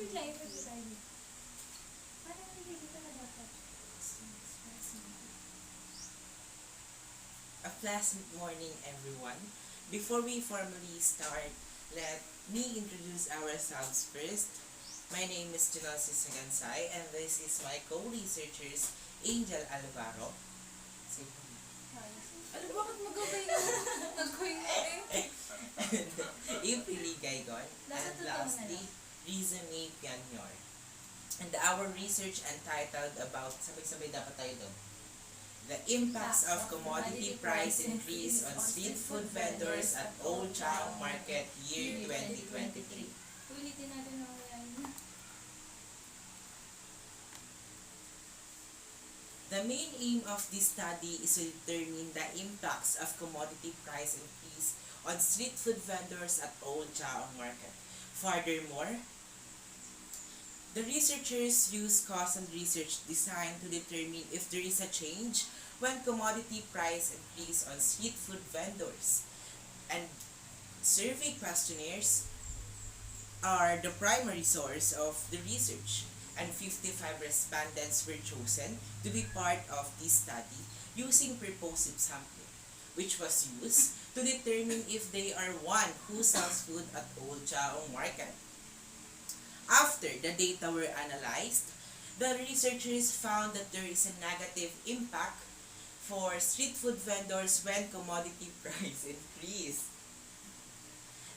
Bigla, ipag tayo. Parang hindi dito na dapat. A pleasant morning, everyone. Before we formally start, let me introduce ourselves first. My name is Janelle Sagansay, and this is my co-researchers, Angel Alvaro. Say Ano, bakit magabay yung nag-coin ko eh? and April Gaygon. Dapat And totoo na lastly, lang. Riza May Pianyor. And our research entitled about, sabay-sabay dapat tayo doon, the impacts of commodity price increase on street food vendors at Old Chao Market year 2023. Ulitin natin na yan. The main aim of this study is to determine the impacts of commodity price increase on street food vendors at Old Chao Market. Furthermore, the researchers use causal research designed to determine if there is a change when commodity price increase on street food vendors. And survey questionnaires are the primary source of the research, and 55 respondents were chosen to be part of this study using purposive sampling, which was used to determine if they are one who sells food at Old Chao Market. After the data were analyzed, the researchers found that there is a negative impact for street food vendors when commodity price increase.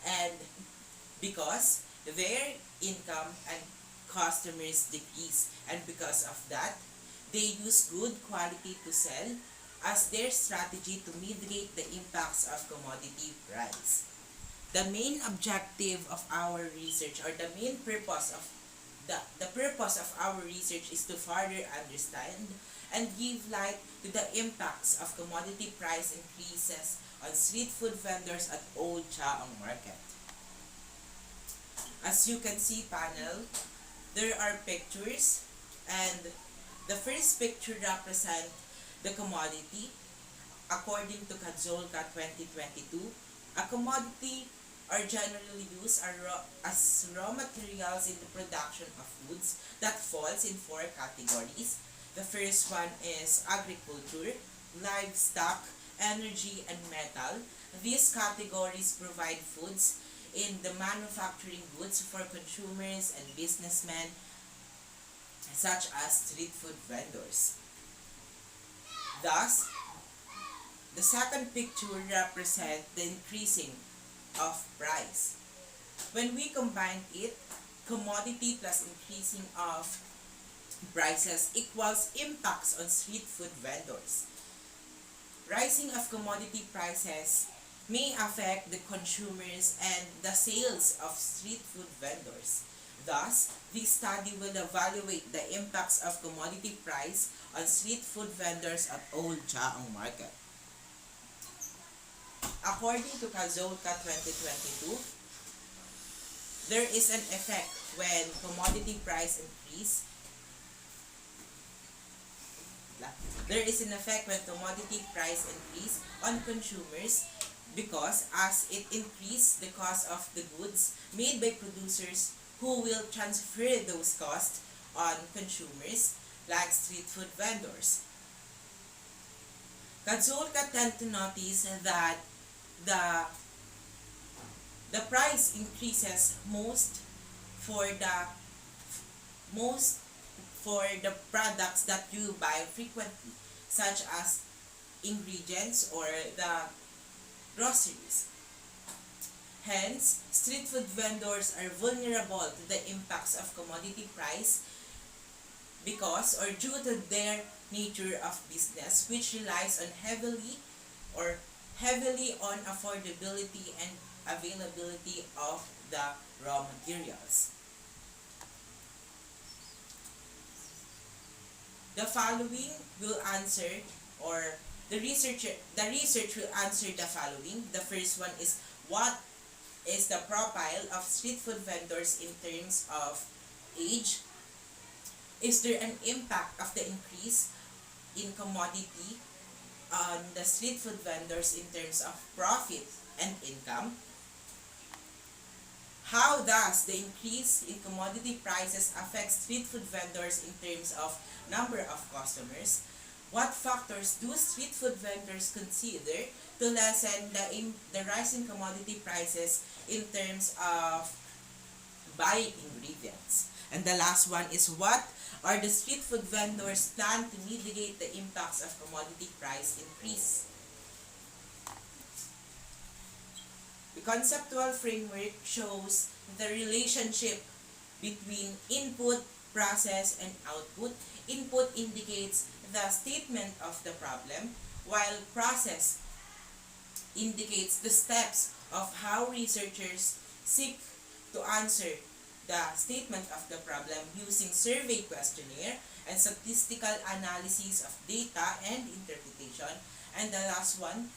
And because their income and customers decrease, and because of that, they use good quality to sell as their strategy to mitigate the impacts of commodity price. The main objective of our research, or the main purpose of the purpose of our research, is to further understand and give light to the impacts of commodity price increases on street food vendors at Old Chao Market. As you can see, panel, there are pictures, and the first picture represents the commodity. According to Kadzolka 2022, a commodity are generally used as raw materials in the production of foods that falls in four categories. The first one is agriculture, livestock, energy, and metal. These categories provide foods in the manufacturing goods for consumers and businessmen, such as street food vendors. Thus, the second picture represents the increasing of price. When we combine it, commodity plus increasing of prices equals impacts on street food vendors. Rising of commodity prices may affect the consumers and the sales of street food vendors. Thus, this study will evaluate the impacts of commodity price on street food vendors at Old Chao Market. According to Kadzolka 2022, there is an effect when commodity price increase. There is an effect when commodity price increase on consumers, because as it increases the cost of the goods made by producers who will transfer those costs on consumers like street food vendors. Kadzolka tend to notice that the price increases most for the products that you buy frequently, such as ingredients or the groceries. Hence, street food vendors are vulnerable to the impacts of commodity price because, or due to their nature of business, which relies on heavily on affordability and availability of the raw materials. The following will answer, or the research will answer the following. The first one is, what is the profile of street food vendors in terms of age? Is there an impact of the increase in commodity on the street food vendors in terms of profit and income? How does the increase in commodity prices affect street food vendors in terms of number of customers? What factors do street food vendors consider to lessen the rise in commodity prices in terms of buying ingredients? And the last one is, what are the street food vendors plan to mitigate the impacts of commodity price increase? The conceptual framework shows the relationship between input, process, and output. Input indicates the statement of the problem, while process indicates the steps of how researchers seek to answer the statement of the problem using survey questionnaire and statistical analysis of data and interpretation. And the last one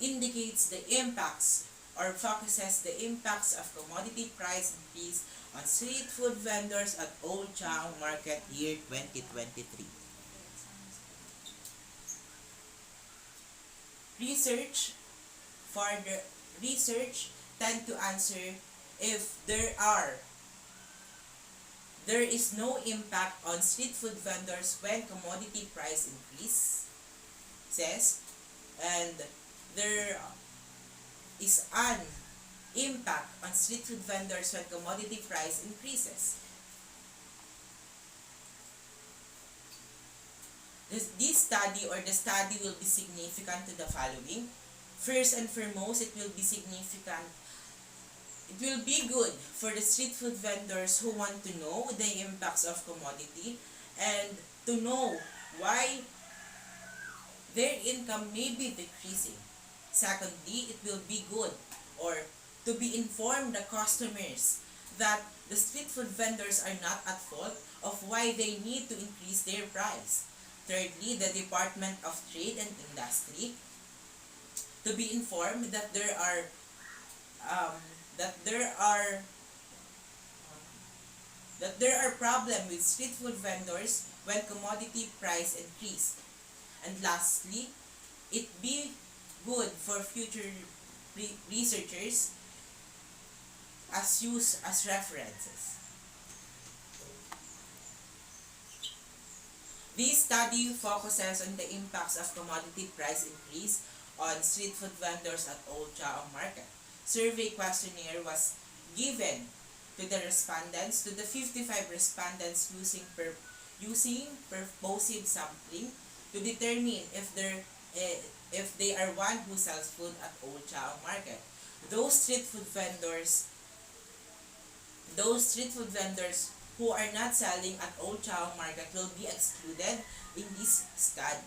indicates the impacts or focuses the impacts of commodity price increase on street food vendors at Old Chaong Market year 2023. Research tend to answer if there is no impact on street food vendors when commodity price increases, and there is an impact on street food vendors when commodity price increases. This study or the study will be significant to the following. First and foremost, it will be significant. It will be good for the street food vendors who want to know the impacts of commodity and to know why their income may be decreasing. Secondly, it will be good or to be informed the customers that the street food vendors are not at fault of why they need to increase their price. Thirdly, the Department of Trade and Industry to be informed that there are problems with street food vendors when commodity price increase. And lastly, it be good for future researchers as used as references. This study focuses on the impacts of commodity price increase on street food vendors at Old Chaong Market. Survey questionnaire was given to the respondents, to the 55 respondents using purposive sampling to determine if they are one who sells food at Old Chaong Market. Those street food vendors who are not selling at Old Chaong Market will be excluded in this study.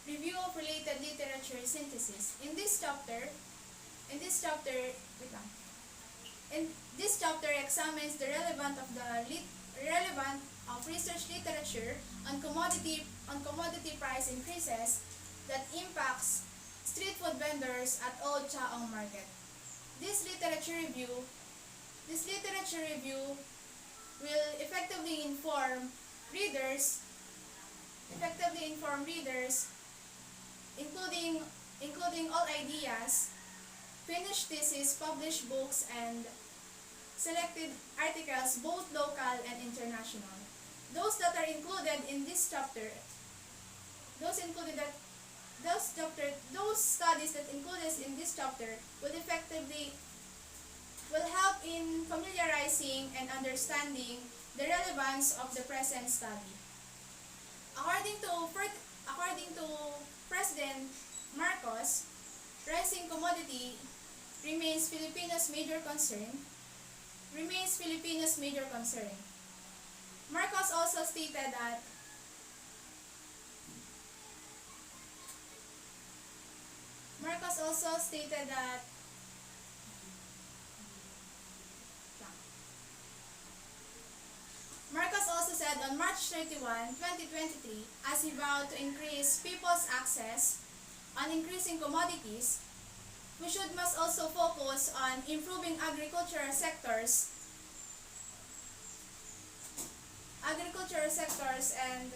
Review of related literature synthesis. In this chapter examines the relevant of research literature on commodity price increases that impacts street food vendors at Old Chaong Market. This literature review will effectively inform readers, including all ideas, finished thesis, published books, and selected articles, both local and international. Those studies that included in this chapter will help in familiarizing and understanding the relevance of the present study. According to President Marcos, rising commodity remains Filipinos' major concern. Marcos also stated that Marcos also said on March 31, 2023, as he vowed to increase people's access on increasing commodities, we must also focus on improving agricultural sectors and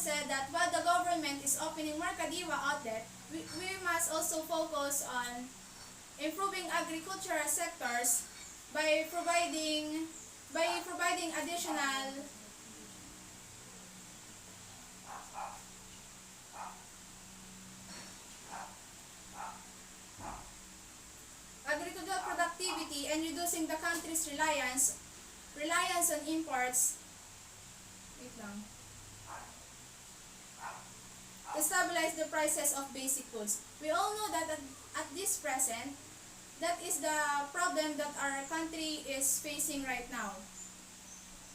said that while the government is opening Mercadiwa outlet, we must also focus on improving agricultural sectors by providing additional agricultural productivity and reducing the country's reliance on imports. Wait lang. To stabilize the prices of basic goods. We all know that at this present, that is the problem that our country is facing right now.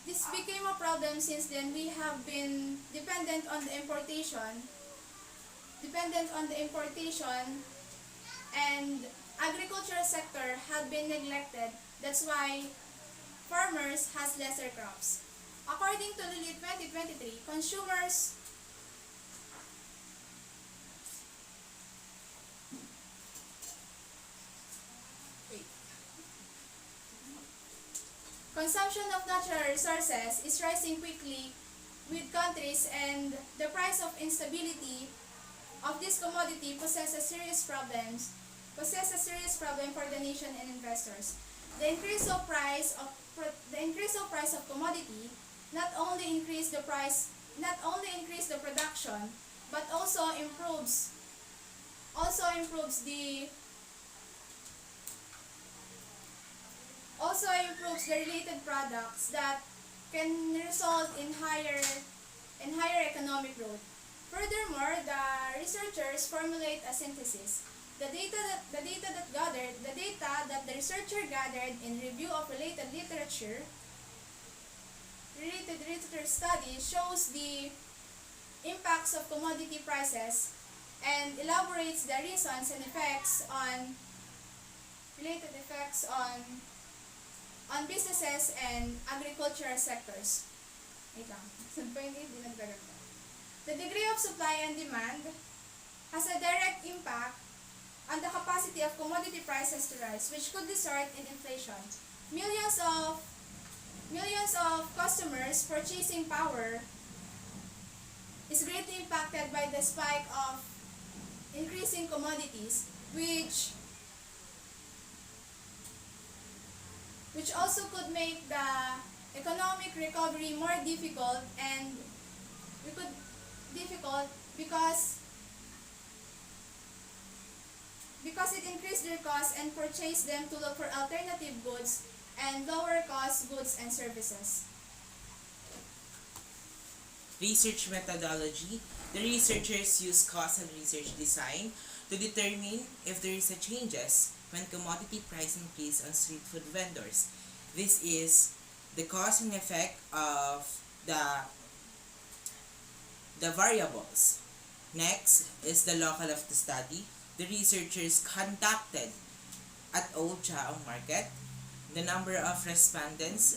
This became a problem since then we have been dependent on the importation, and agricultural sector had been neglected. That's why farmers has lesser crops. According to Lilith 2023, consumers consumption of natural resources is rising quickly with countries, and the price of instability of this commodity poses a serious problem for the nation and investors. The increase of price of commodity not only increase the production, but also improves the related products that can result in higher economic growth. Furthermore, the researchers formulate a synthesis. The data that the researcher gathered in review of related literature studies shows the impacts of commodity prices and elaborates the reasons and effects on businesses and agricultural sectors. Wait lang. The degree of supply and demand has a direct impact on the capacity of commodity prices to rise, which could result in inflation. Millions of customers' purchasing power is greatly impacted by the spike of increasing commodities, which also could make the economic recovery more difficult because it increased their costs and purchased them to look for alternative goods and lower cost goods and services. Research methodology. The researchers use cost and research design to determine if there is a changes when commodity price increase on street food vendors. This is the cause and effect of the variables. Next is the local of the study. The researchers conducted at Old Chaong Market the number of respondents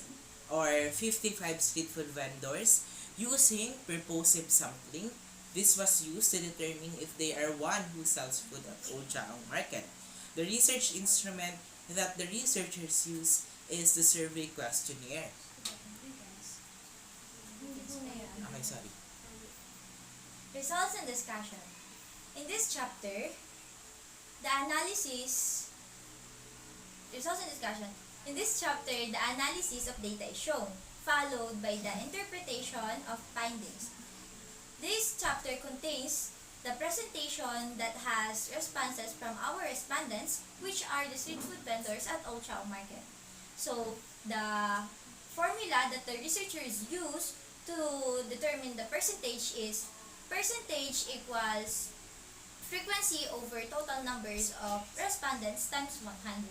or 55 street food vendors using purposive sampling. This was used to determine if they are one who sells food at Old Chaong Market. The research instrument that the researchers use is the survey questionnaire. Okay, sorry. Results and discussion. In this chapter, the analysis of data is shown, followed by the interpretation of findings. This chapter contains the presentation that has responses from our respondents, which are the street food vendors at Old Chaong Market. So, the formula that the researchers use to determine the percentage is percentage equals frequency over total numbers of respondents times 100.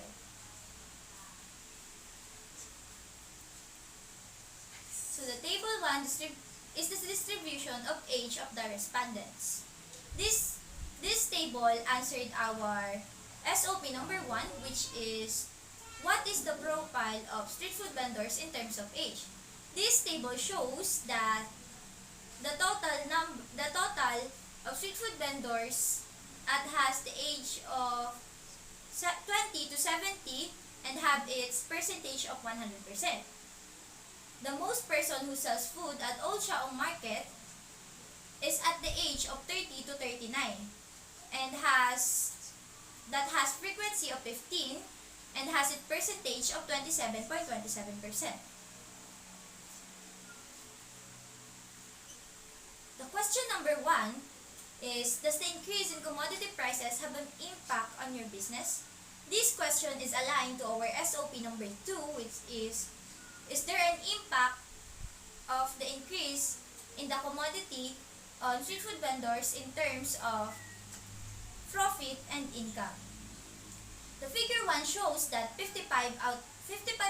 So the table 1 is the distribution of age of the respondents. This table answered our SOP number 1, which is what is the profile of street food vendors in terms of age. This table shows that the total of street food vendors has the age of 20 to 70 and have its percentage of 100%. The most person who sells food at Old Chaong Market is at the age of 30 to 39 and has frequency of 15 and has its percentage of 27.27%. The question number 1 is, does the increase in commodity prices have an impact on your business? This question is aligned to our SOP number 2, which is there an impact of the increase in the commodity on street food vendors in terms of profit and income? The figure 1 shows that 55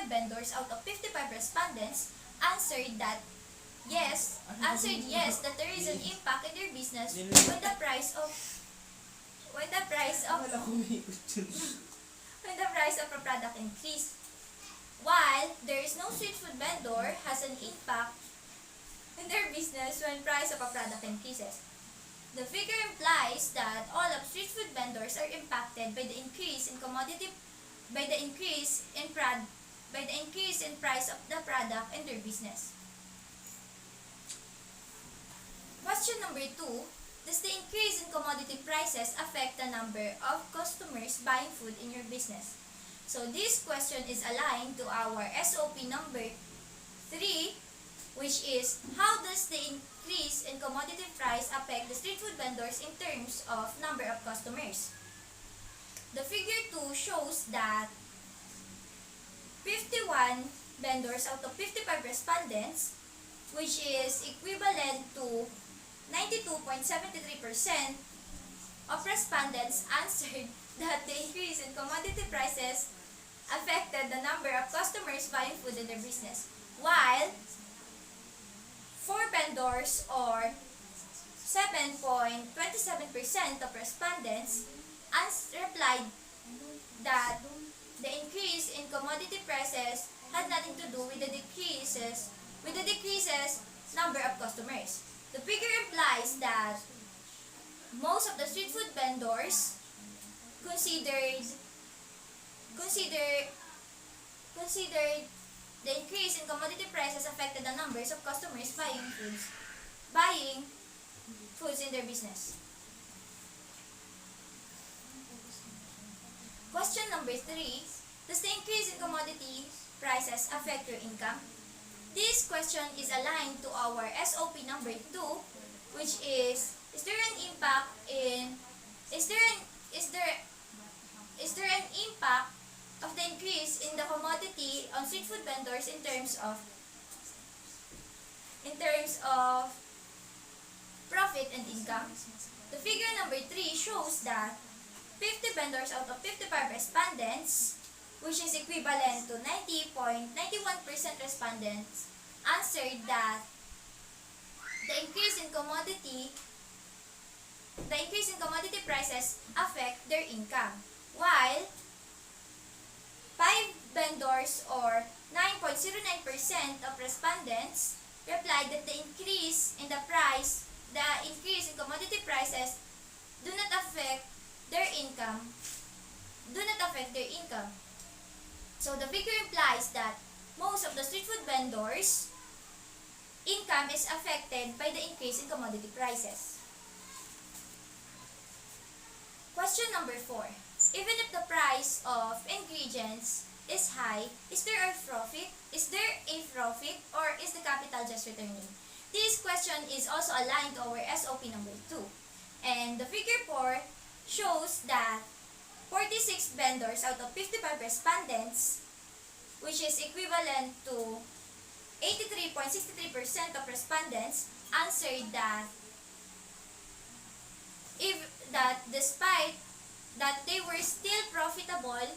vendors out of 55 respondents answered yes that there is an impact in their business when the price of when the price of a product increase, while there is no street food vendor has an impact in their business when price of a product increases. The figure implies that all of street food vendors are impacted by the increase in price of the product in their business. Question number 2, does the increase in commodity prices affect the number of customers buying food in your business? So this question is aligned to our SOP number 3, which is, how does the increase in commodity price affect the street food vendors in terms of number of customers? The figure 2 shows that 51 vendors out of 55 respondents, which is equivalent to 92.73% of respondents answered that the increase in commodity prices affected the number of customers buying food in their business, while 4 vendors or 7.27% of respondents replied that the increase in commodity prices had nothing to do with the decreases number of customers. The figure implies that most of the street food vendors considered the increase in commodity prices affected the numbers of customers buying foods in their business. Question number 3, does the increase in commodity prices affect your income? This question is aligned to our SOP number 2, which is there an impact of the increase in the commodity on street food vendors in terms of profit and income? The figure number 3 shows that 50 vendors out of 55 respondents, which is equivalent to 90.91% respondents, answered that the increase in commodity prices affect their income, while 5 vendors or 9.09% of respondents replied that the increase in commodity prices do not affect their income. So the figure implies that most of the street food vendors' income is affected by the increase in commodity prices. Question number 4. Even if the price of ingredients is high, is there a profit? Or is the capital just returning? This question is also aligned to our SOP number 2. And the figure 4 shows that 46 vendors out of 55 respondents, which is equivalent to 83.63% of respondents, answered that despite that they were still profitable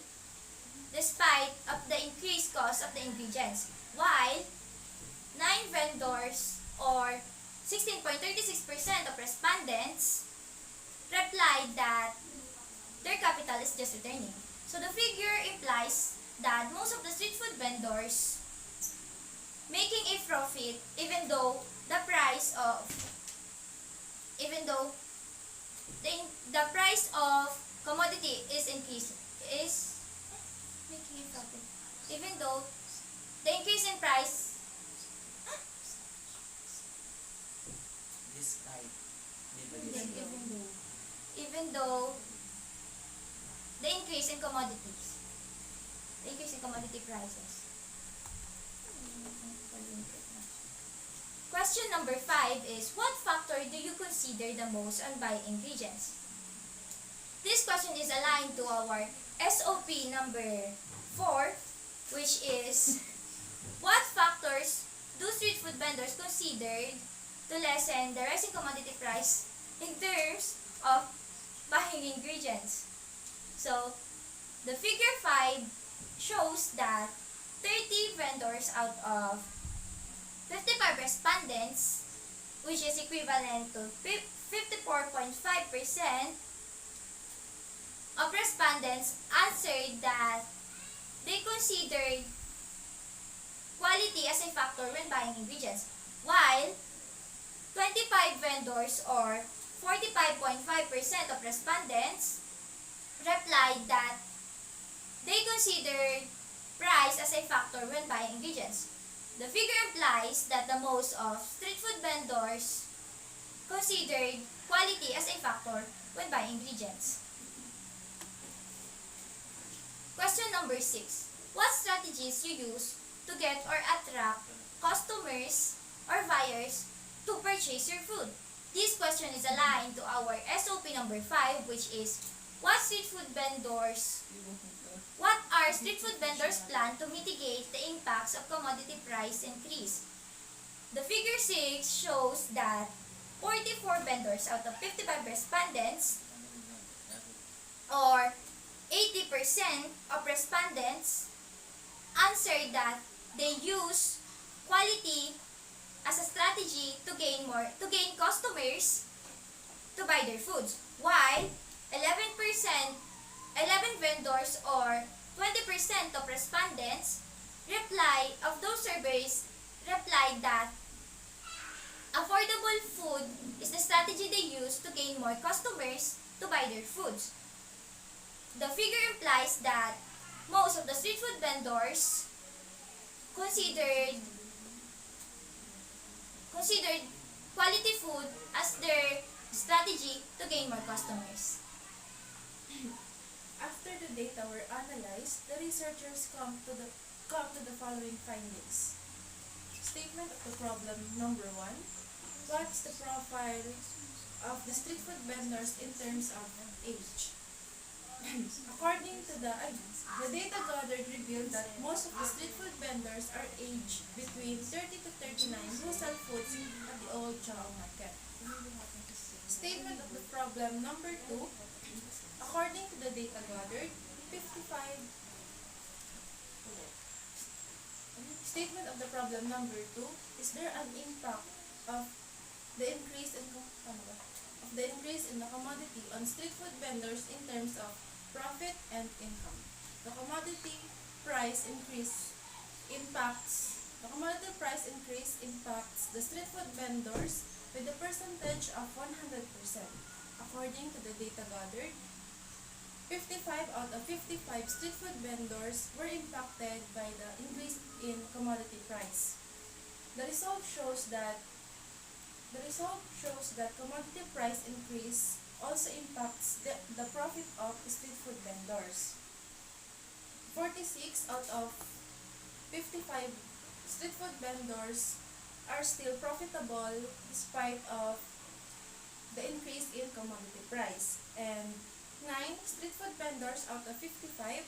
despite of the increased cost of the ingredients, while 9 vendors or 16.36% of respondents replied that their capital is just returning. So the figure implies that most of the street food vendors making a profit even though the price of commodity is making a profit even though the increase in price Despite Even though the increase in commodities, the increase in commodity prices. Question number 5 is, what factor do you consider the most on buying ingredients? This question is aligned to our SOP number 4, which is, what factors do street food vendors consider to lessen the rising commodity price in terms of buying ingredients? So, the figure 5 shows that 30 vendors out of 55 respondents, which is equivalent to 54.5% of respondents, answered that they considered quality as a factor when buying ingredients, while 25 vendors or 45.5% of respondents replied that they considered price as a factor when buying ingredients. The figure implies that the most of street food vendors considered quality as a factor when buying ingredients. Question number 6. What strategies you use to get or attract customers or buyers to purchase your food? This question is aligned to our SOP number 5, which is, what are street food vendors' plan to mitigate the impacts of commodity price increase? The figure 6 shows that 44 vendors out of 55 respondents, or 80% of respondents, answered that they use quality as a strategy to gain customers to buy their foods, while 11 vendors or 20% of respondents of those surveys replied that affordable food is the strategy they use to gain more customers to buy their foods. The figure implies that most of the street food vendors considered quality food as their strategy to gain more customers. After the data were analyzed, the researchers come to the following findings. Statement of the problem number 1. What's the profile of the street food vendors in terms of age? According to the data gathered revealed that most of the street food vendors are aged between 30 to 39 who sell foods at the Old Chao Market. Statement of the problem number 2. According to the data gathered, 55. Statement of the problem number 2. Is there an impact of the increase in the commodity on street food vendors in terms of profit and income? The commodity price increase impacts the street food vendors with a percentage of 100%. According to the data gathered, 55 out of 55 street food vendors were impacted by the increase in commodity price. The result shows that commodity price increase also impacts the profit of street food vendors. 46 out of 55 street food vendors are still profitable despite of the increase in commodity price, and 9 street food vendors out of 55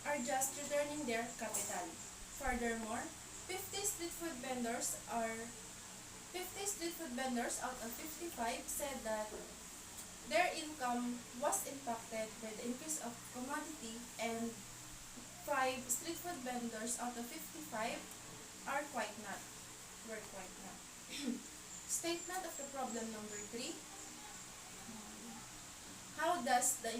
are just returning their capital. Furthermore, 50 street food vendors out of 55 said that their income was impacted by the increase of commodity, and 5 street food vendors out of 55 were quite not. Statement of the problem number 3. How does the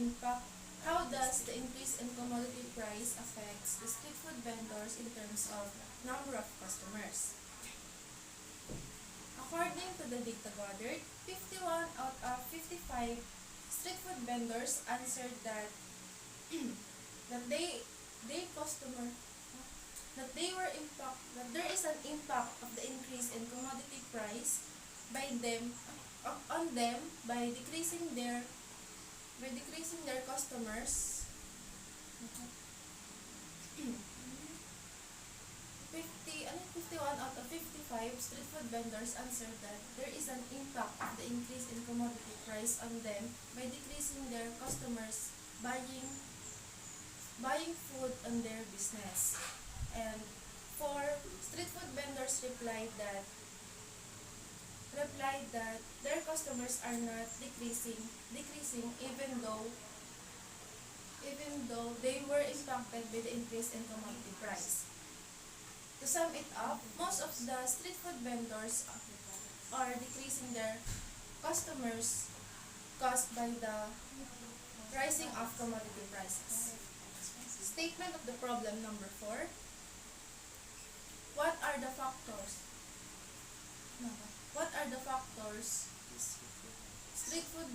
increase in commodity price affects the street food vendors in terms of number of customers? According to the data gathered, 51 out of 55 street food vendors answered that there is an impact of the increase in commodity price by them on them by decreasing their customers. 51 out of 55 street food vendors answered that there is an impact of the increase in commodity price on them by decreasing their customers buying food on their business. And 4 street food vendors replied that their customers are not decreasing even though they were impacted by the increase in commodity price. To sum it up, most of the street food vendors are decreasing their customers caused by the rising of commodity prices. Statement of the problem number 4. What are the factors? What are the factors street food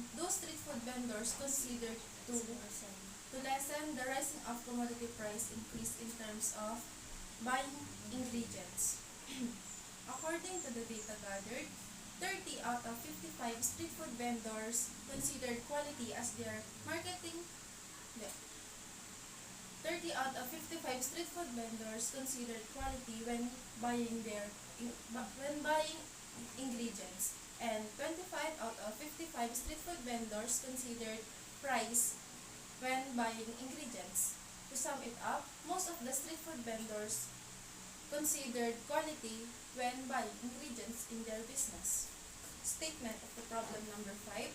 vendors consider to lessen the rising of commodity price increase in terms of buying ingredients? According to the data gathered, 30 out of 55 street food vendors considered quality as their marketing. 30 out of 55 street food vendors considered quality when buying ingredients, and 25 out of 55 street food vendors considered price when buying ingredients. To sum it up, most of the street food vendors considered quality when buying ingredients in their business. Statement of the problem number 5.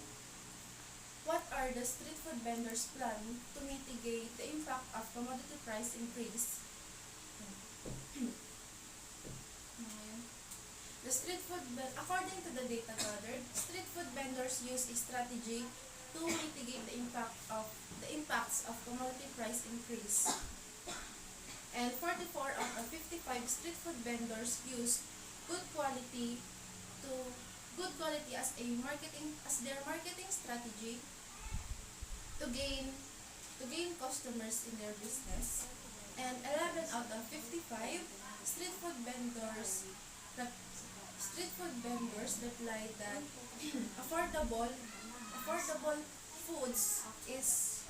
What are the street food vendors' plan to mitigate the impact of commodity price increase? According to the data gathered, street food vendors use a strategy to mitigate the impacts of commodity price increase. And 44 out of 55 street food vendors use good quality as their marketing strategy to gain customers in their business. And 11 out of 55 street food vendors replied that affordable foods is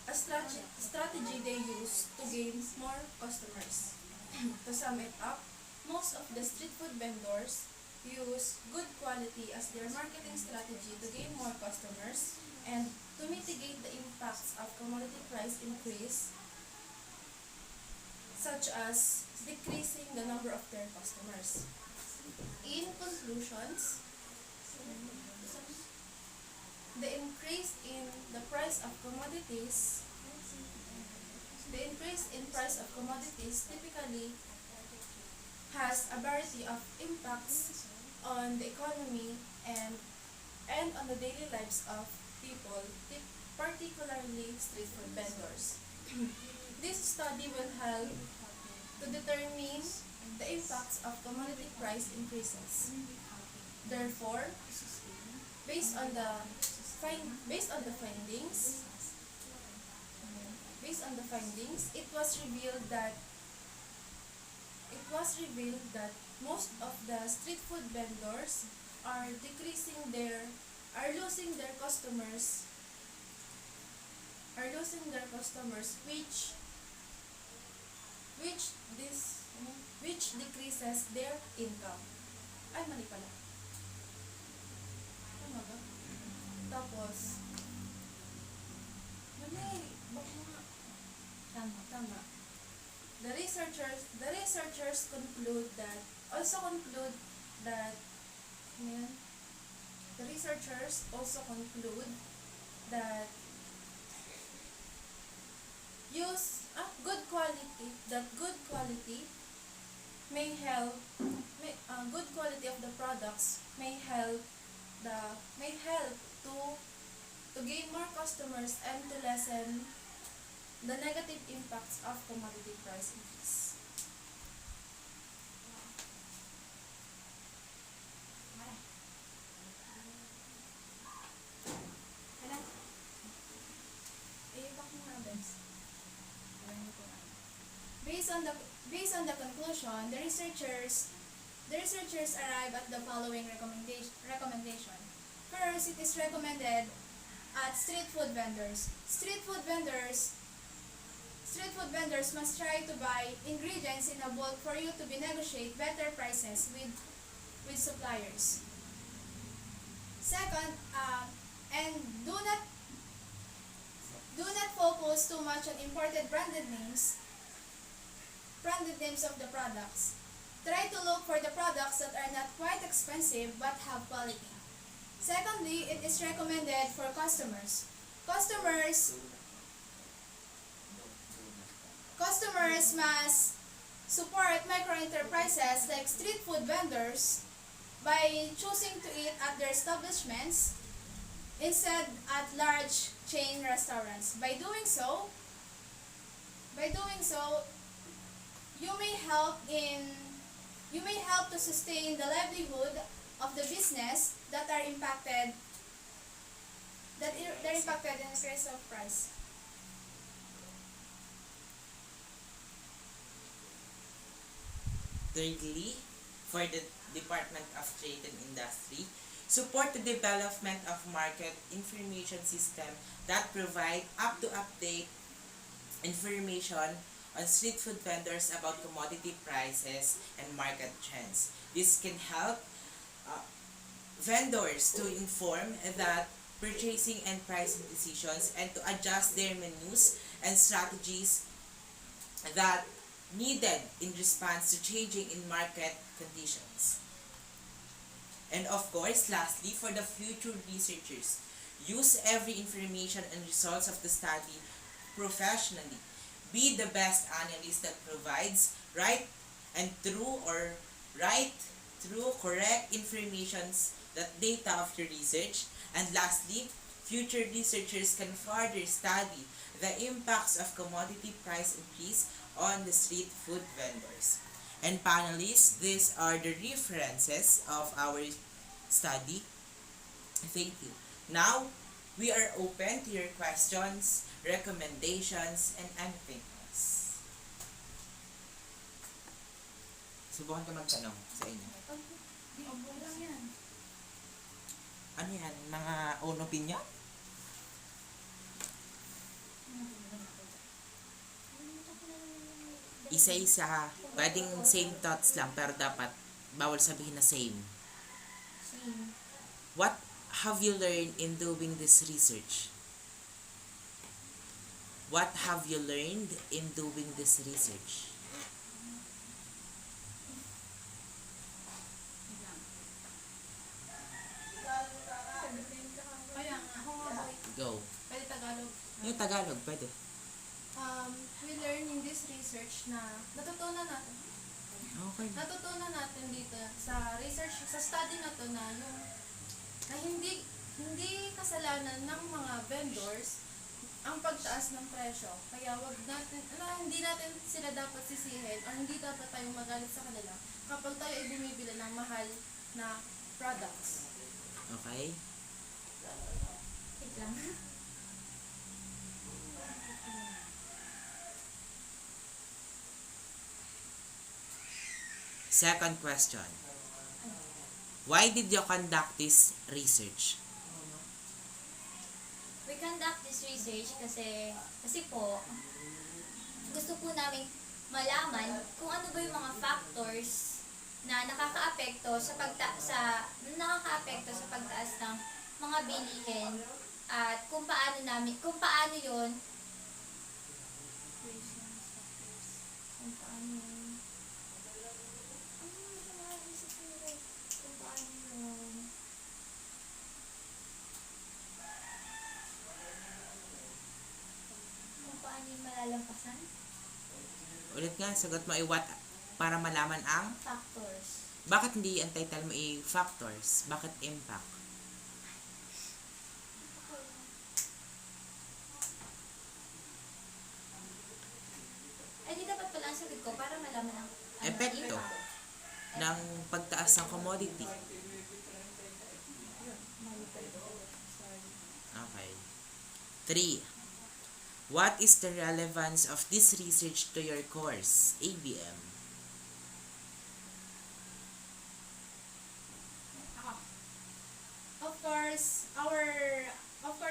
a strategy they use to gain more customers. To sum it up, most of the street food vendors use good quality as their marketing strategy to gain more customers and to mitigate the impacts of commodity price increase, such as decreasing the number of their customers. In conclusions, the increase in price of commodities typically has a variety of impacts on the economy and on the daily lives of people, particularly street food vendors. This study will help to determine the impacts of commodity price increases. Therefore, based on the findings, it was revealed that most of the street food vendors are losing their customers, which decreases their income. Ay, mali pala. Tama ba? Tapos, mali. Baka nga. Tama. The researchers conclude that good quality good quality of the products may help to gain more customers and to lessen the negative impacts of commodity price increase. Based on the conclusion, the researchers the researchers arrive at the following recommendation. First, it is recommended at street food vendors. Street food vendors must try to buy ingredients in a bulk for you to be negotiate better prices with suppliers. Second, and do not focus too much on imported branded names of the products. Try to look for the products that are not quite expensive but have quality. Secondly, it is recommended for customers. Customers must support micro enterprises like street food vendors by choosing to eat at their establishments instead at large chain restaurants. By doing so, you may help to sustain the livelihood of the business that are impacted in increase of price. Thirdly, for the Department of Trade and Industry, support the development of market information system that provide up-to-update information on street food vendors about commodity prices and market trends. This can help vendors to inform that purchasing and pricing decisions and to adjust their menus and strategies that needed in response to changing in market conditions. And of course, lastly, for the future researchers, use every information and results of the study professionally. Be the best analyst that provides right, correct informations, that data of your research. And lastly, future researchers can further study the impacts of commodity price increase on the street food vendors. And panelists, these are the references of our study. Thank you. Now, we are open to your questions, recommendations, and anything else. Subukan ka magtanong sa inyo. Lang yan. Ano yan? Mga own opinion? Isa-isa. Pwedeng same thoughts lang, pero dapat bawal sabihin na same. Same. What have you learned in doing this research? What have you learned in doing this research? Kaya nga, Go. pwede Tagalog. Yung Tagalog, pwede. We learn in this research na natutunan Okay. dito sa research, sa study na to na hindi kasalanan ng mga vendors ang pagtaas ng presyo. Kaya hindi natin sila dapat sisihin o hindi dapat tayong magalit sa kanila kapag tayo ay bumibili ng mahal na products. Okay. Wait lang. Second question. Why did you conduct this research? We conduct this research kasi po gusto po namin malaman kung ano ba yung mga factors na nakakaapekto sa pagtaas ng mga bilihin at kung paano yun malalampasan? Ulit nga, sagot mo ay what para malaman ang? Factors. Bakit hindi ang title mo ay factors? Bakit impact? Eh di dapat pala ang sagot ko para malaman ang Epekto impact. ng pagtaas ng commodity. Okay. 3. What is the relevance of this research to your course, ABM?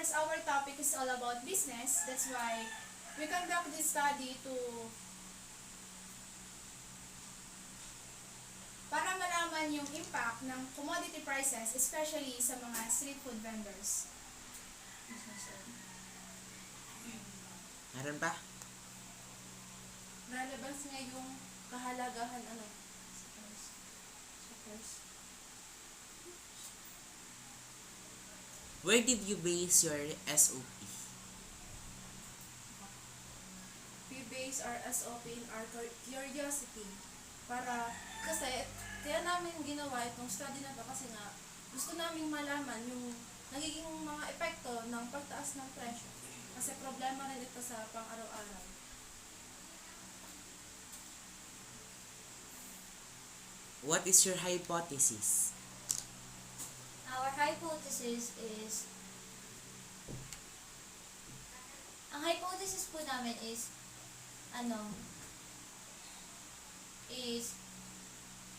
course, our topic is all about business. That's why we conduct this study para malaman yung impact ng commodity prices, especially sa mga street food vendors. Meron ba? Relevance nga yung kahalagahan Where did you base your SOP? we base our SOP in our curiosity kasi kaya namin ginawa itong study na to kasi nga gusto namin malaman yung nagiging mga epekto ng pagtaas ng presyo kasi problema rin ito sa pang-araw-araw. What is your hypothesis? Our hypothesis is, ang hypothesis po namin is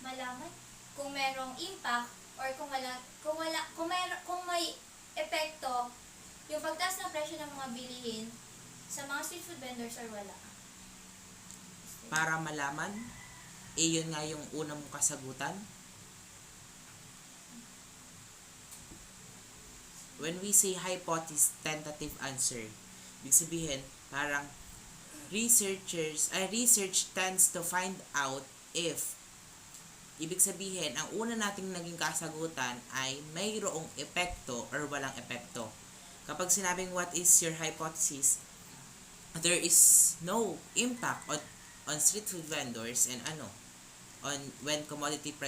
malaman kung merong impact or kung may epekto yung pagtaas ng presyo ng mga bilihin sa mga street food vendors or wala. Para malaman, yun nga yung unang mong kasagutan. When we say hypothesis, tentative answer, ibig sabihin, parang research tends to find out if, ibig sabihin, ang una nating naging kasagutan ay mayroong epekto or walang epekto. Kapag sinabing what is your hypothesis, there is no impact on street food vendors and on when commodity prices